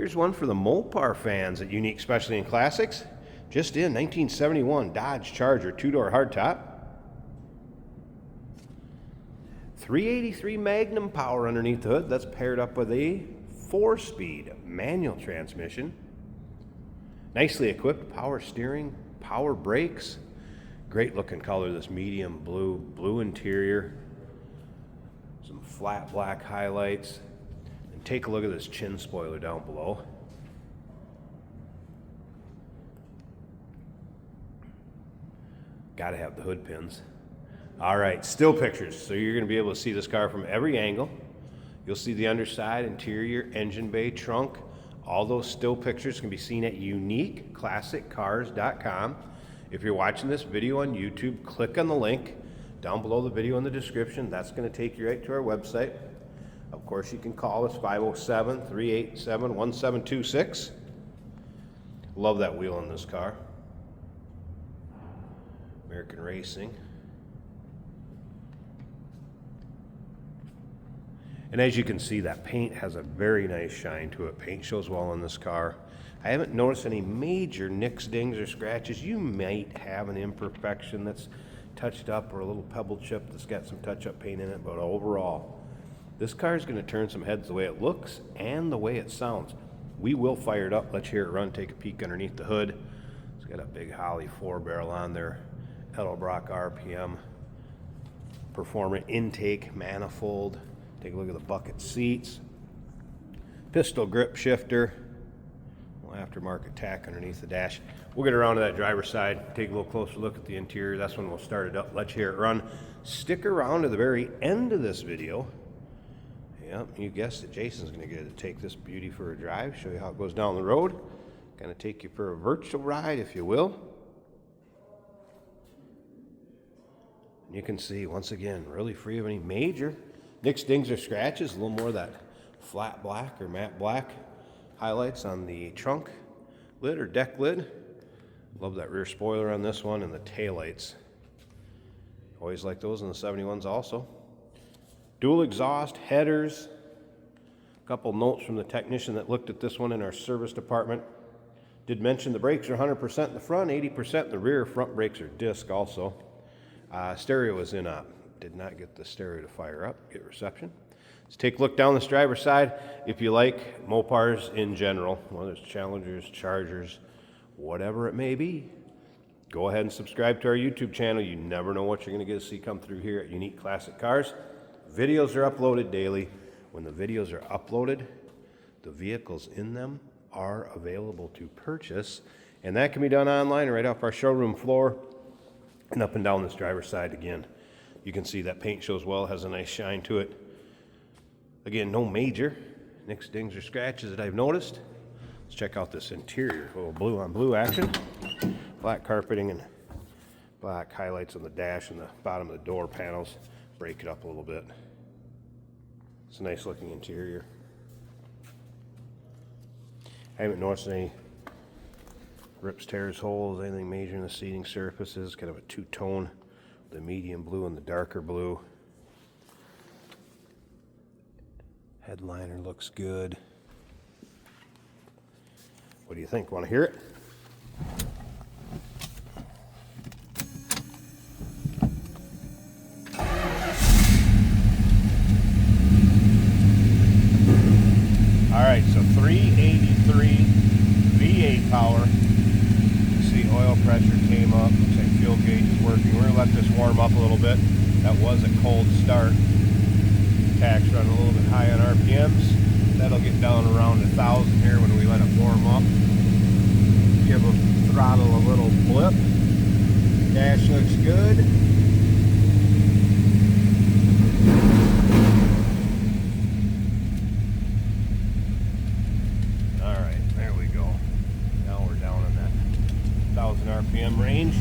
Here's one for the Mopar fans at Unique Specialty and Classics. Just in, 1971 Dodge Charger, two-door hardtop. 383 Magnum power underneath the hood. That's paired up with a 4-speed manual transmission. Nicely equipped, power steering, power brakes. Great looking color, this medium blue interior. Some flat black highlights. And take a look at this chin spoiler down below. Gotta have the hood pins. All right, still pictures. So you're gonna be able to see this car from every angle. You'll see the underside, interior, engine bay, trunk. All those still pictures can be seen at uniqueclassiccars.com. If you're watching this video on YouTube, click on the link down below the video in the description. That's gonna take you right to our website. Of course, you can call us 507-387-1726. Love that wheel on this car. American Racing. And as you can see, that paint has a very nice shine to it. Paint shows well on this car. I haven't noticed any major nicks, dings, or scratches. You might have an imperfection that's touched up or a little pebble chip that's got some touch-up paint in it, but overall, this car is going to turn some heads the way it looks and the way it sounds. We will fire it up. Let's hear it run. Take a peek underneath the hood. It's got a big Holly 4-barrel on there. Edelbrock RPM. Performer intake manifold. Take a look at the bucket seats. Pistol grip shifter. Aftermarket tack underneath the dash. We'll get around to that driver's side, take a little closer look at the interior. That's when we'll start it up. Let's hear it run. Stick around to the very end of this video. Yep, you guessed it. Jason's going to get to take this beauty for a drive, show you how it goes down the road. Going to take you for a virtual ride, if you will. And you can see, once again, really free of any major nicks, dings, or scratches. A little more of that flat black or matte black highlights on the trunk lid or deck lid. Love that rear spoiler on this one and the taillights. Always like those in the 71s also. Dual exhaust, headers. A couple notes from the technician that looked at this one in our service department. Did mention the brakes are 100% in the front, 80% in the rear. Front brakes are disc also. Stereo is in up. Did not get the stereo to fire up, get reception. Let's take a look down this driver's side. If you like Mopars in general, whether it's Challengers, Chargers, whatever it may be, go ahead and subscribe to our YouTube channel. You never know what you're going to get to see come through here at Unique Classic Cars. Videos are uploaded daily. When the videos are uploaded, the vehicles in them are available to purchase, and that can be done online right off our showroom floor and up and down this driver's side again. You can see that paint shows well, has a nice shine to it. Again, no major nicks, dings, or scratches that I've noticed. Let's check out this interior. A little blue on blue action. Black carpeting and black highlights on the dash and the bottom of the door panels. Break it up a little bit. It's a nice looking interior. I haven't noticed any rips, tears, holes, anything major in the seating surfaces. Kind of a two-tone, the medium blue and the darker blue. Headliner looks good. What do you think? Want to hear it? All right, so 383 V8 power. You see oil pressure came up. Looks like fuel gauge is working. We're gonna let this warm up a little bit. That was a cold start. Tax run a little bit high on RPMs. That'll get down around 1,000 here when we let it warm up. Give a throttle a little blip. Dash looks good. All right, there we go. Now we're down in that 1,000 RPM range.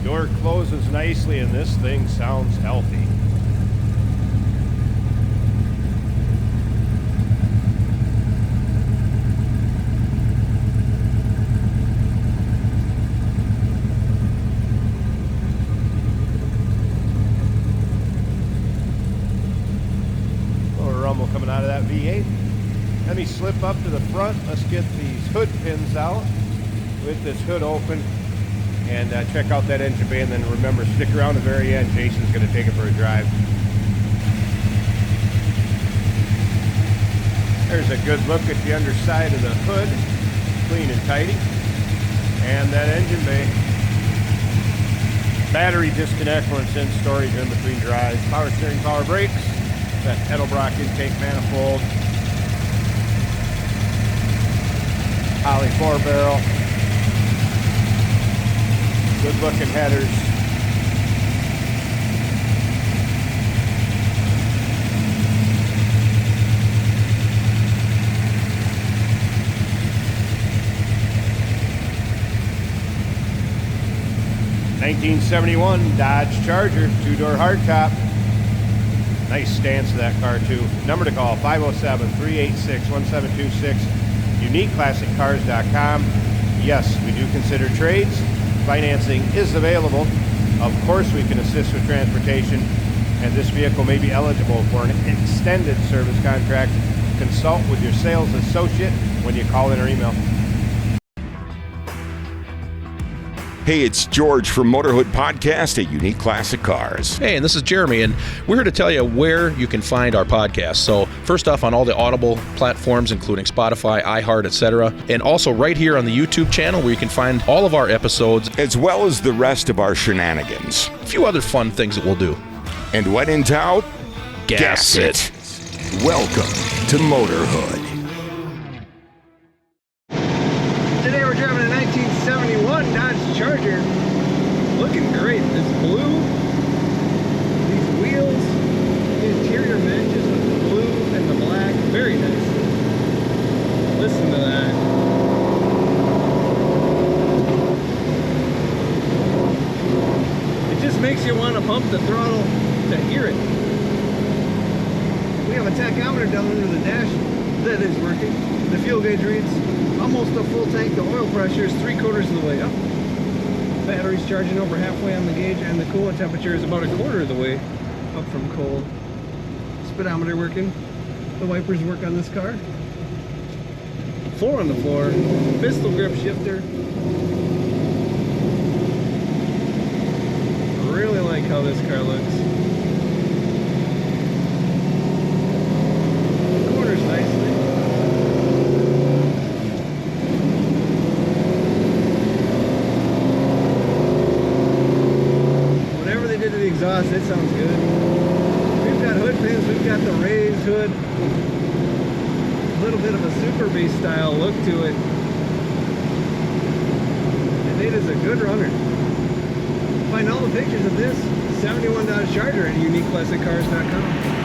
Door closes nicely and this thing sounds healthy. slip up to the front. Let's get these hood pins out with this hood open and check out that engine bay. And then remember, stick around the very end. Jason's going to take it for a drive. There's a good look at the underside of the hood, clean and tidy. And that engine bay. Battery disconnect when it's in storage in between drives. Power steering, power brakes. That Edelbrock intake manifold. Holley 4-barrel. Good looking headers. '71 Dodge Charger, 2-door hardtop. Nice stance of that car too. Number to call, 507-386-1726. UniqueClassicCars.com. Yes, we do consider trades. Financing is available. Of course, we can assist with transportation, and this vehicle may be eligible for an extended service contract. Consult with your sales associate when you call in or email. Hey, it's George from Motorhood Podcast at Unique Classic Cars. Hey, and this is Jeremy, and we're here to tell you where you can find our podcast. So first off, on all the Audible platforms, including Spotify, iHeart, etc., and also right here on the YouTube channel where you can find all of our episodes, as well as the rest of our shenanigans. A few other fun things that we'll do. And when in doubt, gas it. Welcome to Motorhood. Today we're driving a 1971 Dodge Charger. Looking great. This blue, these wheels, the interior matches with the blue and the black. Very nice. Listen to that. It just makes you want to pump the throttle to hear it. We have a tachometer down under the dash that is working. The fuel gauge reads almost a full tank. The oil pressure is 3/4 of the way up. Battery's charging over halfway on the gauge, and the coolant temperature is about 1/4 of the way up from cold. Speedometer working. The wipers work on this car. Floor on the floor. Pistol grip shifter. Really like how this car looks. Corners nicely. Exhaust, it sounds good. We've got hood pins, we've got the raised hood, a little bit of a Super Bee style look to it, and it is a good runner. Find all the pictures of this 71 Dodge Charger at UniqueClassicCars.com.